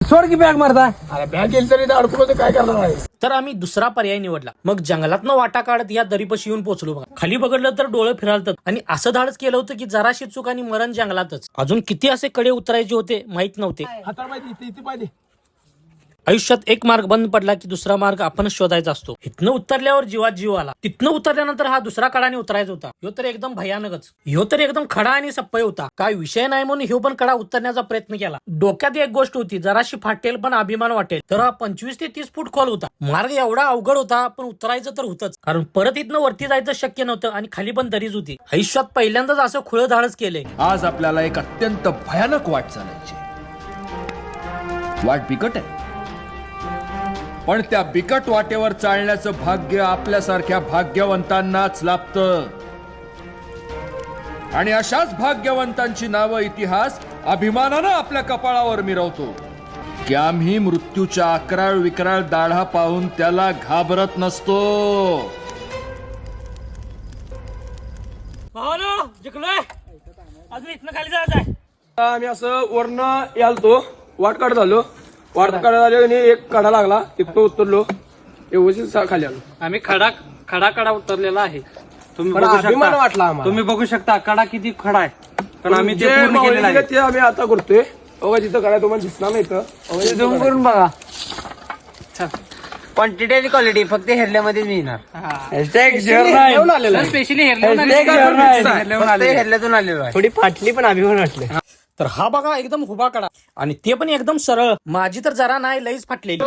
सोड की बॅग मारता. अरे बॅग गेली तरी अडकून काय करणार आहे. तर आम्ही दुसरा पर्याय निवडला. मग जंगलातनं वाटा काढत या दरीपाशी येऊन पोहोचलो बघा. खाली बघितलं तर डोळे फिरालतात आणि असं धाडस केलं होतं की जराशी चूक आणि मरण जंगलातच. अजून किती असे कडे उतरायचे होते माहित नव्हते. हाताळ पाहिजे इथे पाहिजे. आयुष्यात एक मार्ग बंद पडला की दुसरा मार्ग आपण शोधायचा असतो. इथनं उतरल्यावर जीवात जीव आला. तिथनं उतरल्यानंतर हा दुसरा कडाने उतरायचा होता. ह्यो तर एकदम भयानकच. ह्यो तर एकदम खडा आणि सप्पय होता. काय विषय नाही म्हणून ह्यो पण कडा उतरण्याचा प्रयत्न केला. डोक्यात एक गोष्ट होती, जराशी फाटेल पण अभिमान वाटेल. तर हा 25 ते 30 फूट खोल होता. मार्ग एवढा अवघड होता पण उतरायचं तर होतच. कारण परत इथनं वरती जायचं शक्य नव्हतं आणि खाली पण दरीच होती. आयुष्यात पहिल्यांदाच असं खुळं धाडस केलंय. आज आपल्याला एक अत्यंत भयानक वाट चालायची. वाट बिकट आहे, पण त्या बिकट वाटेवर चालण्याचं भाग्य आपल्यासारख्या भाग्यवंतांनाच लाभतं. आणि अशाच भाग्यवंतांची नावं इतिहास अभिमानानं आपल्या कपाळावर मिरवतो की आम्ही मृत्यूच्या अकराळ विकराळ दाढा पाहून त्याला घाबरत नसतो. जिंकलोय. अजून इथनं खाली जायचंय. आम्ही असं वरनं यालतो, वाट काढत झालो. वाट काढत आलो आणि एक कडा लागला, तिथं उतरलो, व्यवस्थित खाली आलो. आम्ही खडा उतरलेला आहे. तुम्ही पण बघू अभिमान शकता. वाटला आम्हाला. तुम्ही बघू शकता कडा किती खडा आहे. पण आम्ही ते जे पूर्ण माऊली केलेलं दिलं आहे. ते आम्ही आता करतोय. अवघा जिथं कडा तुम्हाला दिसणार नाही इथं. अवघा जिथं झूम कडा. करून बघा. क्वांटिटी आणि क्वालिटी फक्त हेरल्यामध्ये मिळणार. घेऊन आलेला आहे. स्पेशली हेरल्यातून आलेलो आहे. थोडी फाटली पण अभिमान वाटले. तर हा बघा एकदम हुबा कडा आणि ते पण एकदम सरळ. माझी तर जरा नाही लईच फाटलेली.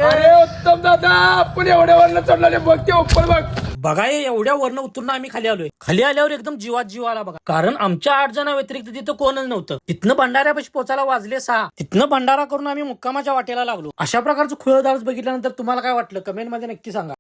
अरे उत्तम दादा, आपण एवढ्या वरनं चढलेले बघ ते उपर बघ. बघा हे एवढ्या वरनं उतरून आम्ही खाली आलोय. खाली आल्यावर एकदम जीवात जीव आला बघा. कारण आमच्या 8 जण व्यतिरिक्त तिथं कोणच नव्हतं. तिथनं भंडाऱ्यापाशी पोचायला वाजले 6. तिथनं भंडारा करून आम्ही मुक्कामाच्या वाटेला लागलो. अशा प्रकारचं खुळं धाडस बघितल्यानंतर तुम्हाला काय वाटलं कमेंट मध्ये नक्की सांगा.